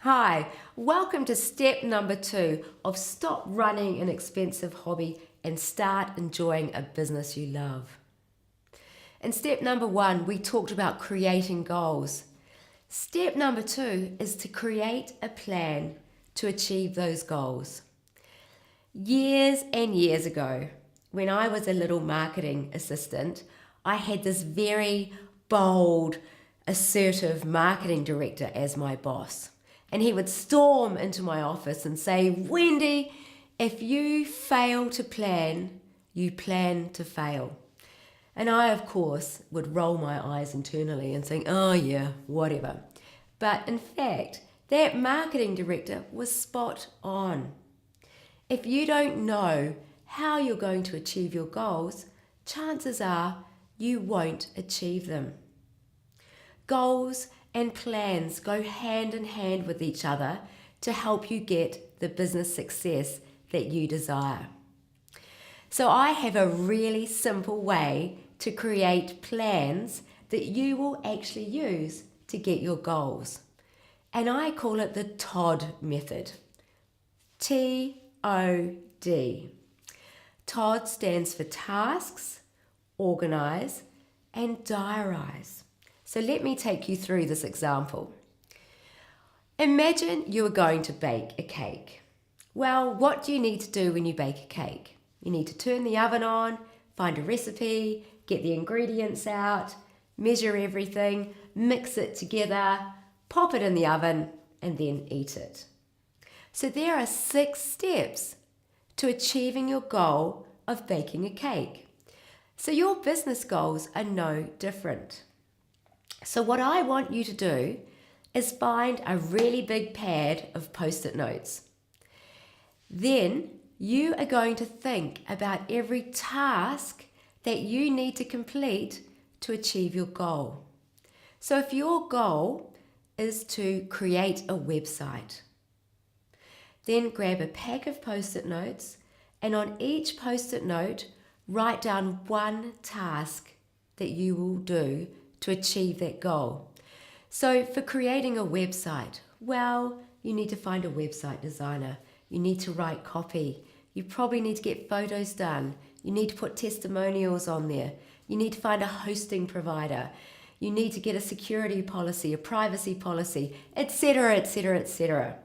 Hi, welcome to step number 2 of stop running an expensive hobby and start enjoying a business you love. In step number 1, we talked about creating goals. Step number 2 is to create a plan to achieve those goals. Years and years ago, when I was a little marketing assistant, I had this very bold, assertive marketing director as my boss. And he would storm into my office and say, "Wendy, if you fail to plan, you plan to fail." And I, of course, would roll my eyes internally and think, "Oh yeah, whatever." But in fact, that marketing director was spot on. If you don't know how you're going to achieve your goals, chances are you won't achieve them. Goals and plans go hand in hand with each other to help you get the business success that you desire. So I have a really simple way to create plans that you will actually use to get your goals. And I call it the TOD method. T-O-D. TOD stands for tasks, organize, and diarize. So let me take you through this example. Imagine you are going to bake a cake. Well, what do you need to do when you bake a cake? You need to turn the oven on, find a recipe, get the ingredients out, measure everything, mix it together, pop it in the oven, and then eat it. So there are 6 steps to achieving your goal of baking a cake. So your business goals are no different. So what I want you to do is find a really big pad of Post-it notes. Then you are going to think about every task that you need to complete to achieve your goal. So if your goal is to create a website, then grab a pack of Post-it notes and on each Post-it note, write down one task that you will do to achieve that goal. So for creating a website, well, you need to find a website designer. You need to write copy. You probably need to get photos done. You need to put testimonials on there. You need to find a hosting provider. You need to get a security policy, a privacy policy, etc., etc., etc.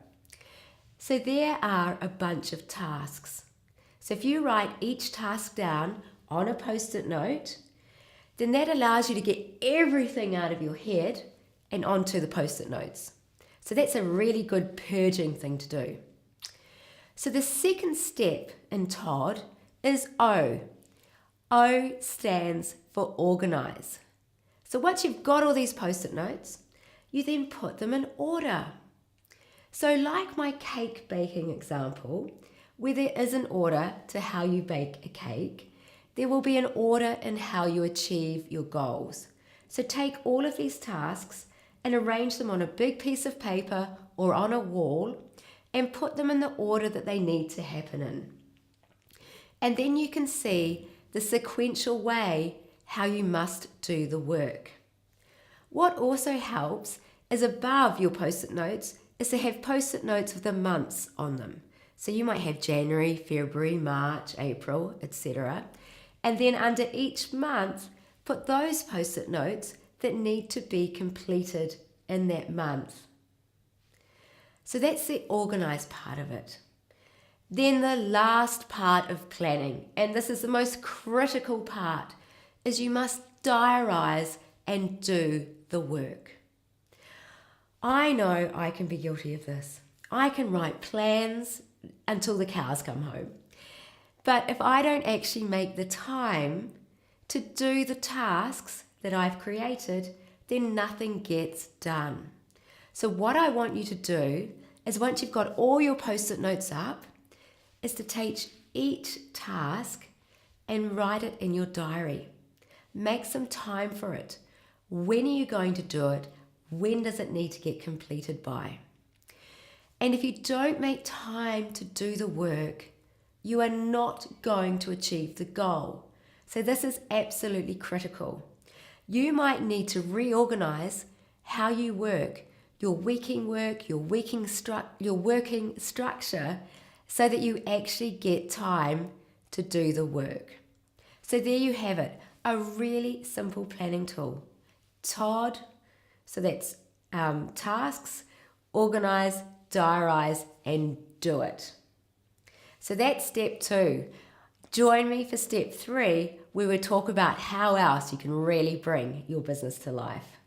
So there are a bunch of tasks. So if you write each task down on a Post-it note, then that allows you to get everything out of your head and onto the Post-it notes. So that's a really good purging thing to do. So the second step in TOD is O. O stands for organize. So once you've got all these Post-it notes, you then put them in order. So like my cake baking example, where there is an order to how you bake a cake, there will be an order in how you achieve your goals. So take all of these tasks and arrange them on a big piece of paper or on a wall and put them in the order that they need to happen in. And then you can see the sequential way how you must do the work. What also helps is above your Post-it notes is to have Post-it notes with the months on them. So you might have January, February, March, April, etc. And then under each month, put those Post-it notes that need to be completed in that month. So that's the organized part of it. Then the last part of planning, and this is the most critical part, is you must diarize and do the work. I know I can be guilty of this. I can write plans until the cows come home. But if I don't actually make the time to do the tasks that I've created, then nothing gets done. So what I want you to do is once you've got all your Post-it notes up, is to take each task and write it in your diary. Make some time for it. When are you going to do it? When does it need to get completed by? And if you don't make time to do the work, you are not going to achieve the goal. So this is absolutely critical. You might need to reorganize how you work your working work, your working structure, so that you actually get time to do the work. So there you have it, a really simple planning tool. Todd, so that's tasks, organize, diarize, and do it. So that's step 2. Join me for step 3, where we talk about how else you can really bring your business to life.